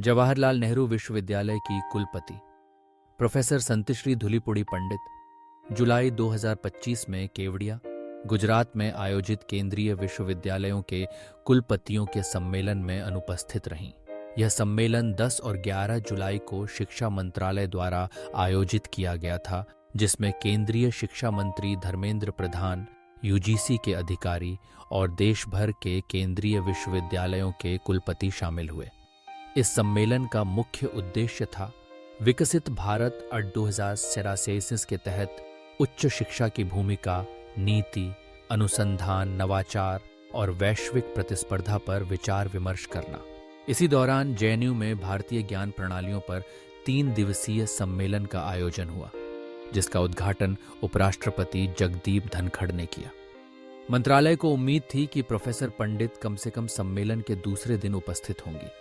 जवाहरलाल नेहरू विश्वविद्यालय की कुलपति प्रोफेसर संतश्री धुलीपुड़ी पंडित जुलाई 2025 में केवड़िया, गुजरात में आयोजित केंद्रीय विश्वविद्यालयों के कुलपतियों के सम्मेलन में अनुपस्थित रहीं। यह सम्मेलन 10 और 11 जुलाई को शिक्षा मंत्रालय द्वारा आयोजित किया गया था, जिसमें केंद्रीय शिक्षा मंत्री धर्मेंद्र प्रधान, यूजीसी के अधिकारी और देश भर के केंद्रीय विश्वविद्यालयों के कुलपति शामिल हुए। इस सम्मेलन का मुख्य उद्देश्य था विकसित भारत 2047 के तहत उच्च शिक्षा की भूमिका, नीति, अनुसंधान, नवाचार और वैश्विक प्रतिस्पर्धा पर विचार विमर्श करना। इसी दौरान जेएनयू में भारतीय ज्ञान प्रणालियों पर 3 दिवसीय सम्मेलन का आयोजन हुआ, जिसका उद्घाटन उपराष्ट्रपति जगदीप धनखड़ ने किया। मंत्रालय को उम्मीद थी कि प्रोफेसर पंडित कम से कम सम्मेलन के दूसरे दिन उपस्थित होंगी,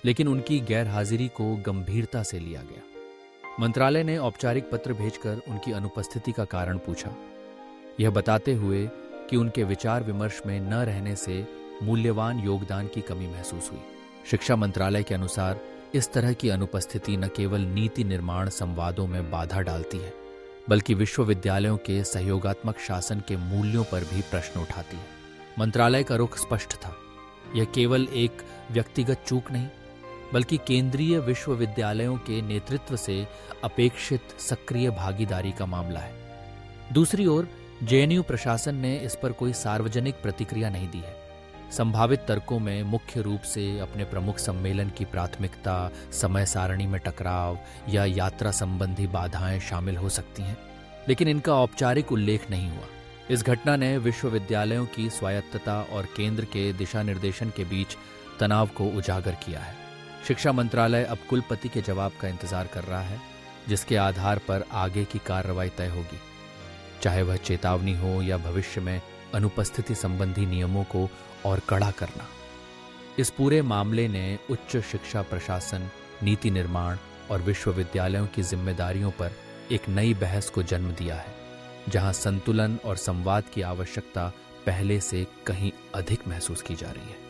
लेकिन उनकी गैरहाजिरी को गंभीरता से लिया गया। मंत्रालय ने औपचारिक पत्र भेजकर उनकी अनुपस्थिति का कारण पूछा, यह बताते हुए कि उनके विचार विमर्श में न रहने से मूल्यवान योगदान की कमी महसूस हुई। शिक्षा मंत्रालय के अनुसार इस तरह की अनुपस्थिति न केवल नीति निर्माण संवादों में बाधा डालती है, बल्कि विश्वविद्यालयों के सहयोगात्मक शासन के मूल्यों पर भी प्रश्न उठाती है। मंत्रालय का रुख स्पष्ट था, यह केवल एक व्यक्तिगत चूक नहीं, बल्कि केंद्रीय विश्वविद्यालयों के नेतृत्व से अपेक्षित सक्रिय भागीदारी का मामला है। दूसरी ओर जेएनयू प्रशासन ने इस पर कोई सार्वजनिक प्रतिक्रिया नहीं दी है। संभावित तर्कों में मुख्य रूप से अपने प्रमुख सम्मेलन की प्राथमिकता, समय सारणी में टकराव या यात्रा संबंधी बाधाएं शामिल हो सकती हैं, लेकिन इनका औपचारिक उल्लेख नहीं हुआ। इस घटना ने विश्वविद्यालयों की स्वायत्तता और केंद्र के दिशा निर्देशन के बीच तनाव को उजागर किया है। शिक्षा मंत्रालय अब कुलपति के जवाब का इंतजार कर रहा है, जिसके आधार पर आगे की कार्रवाई तय होगी, चाहे वह चेतावनी हो या भविष्य में अनुपस्थिति संबंधी नियमों को और कड़ा करना। इस पूरे मामले ने उच्च शिक्षा प्रशासन, नीति निर्माण और विश्वविद्यालयों की जिम्मेदारियों पर एक नई बहस को जन्म दिया है, जहां संतुलन और संवाद की आवश्यकता पहले से कहीं अधिक महसूस की जा रही है।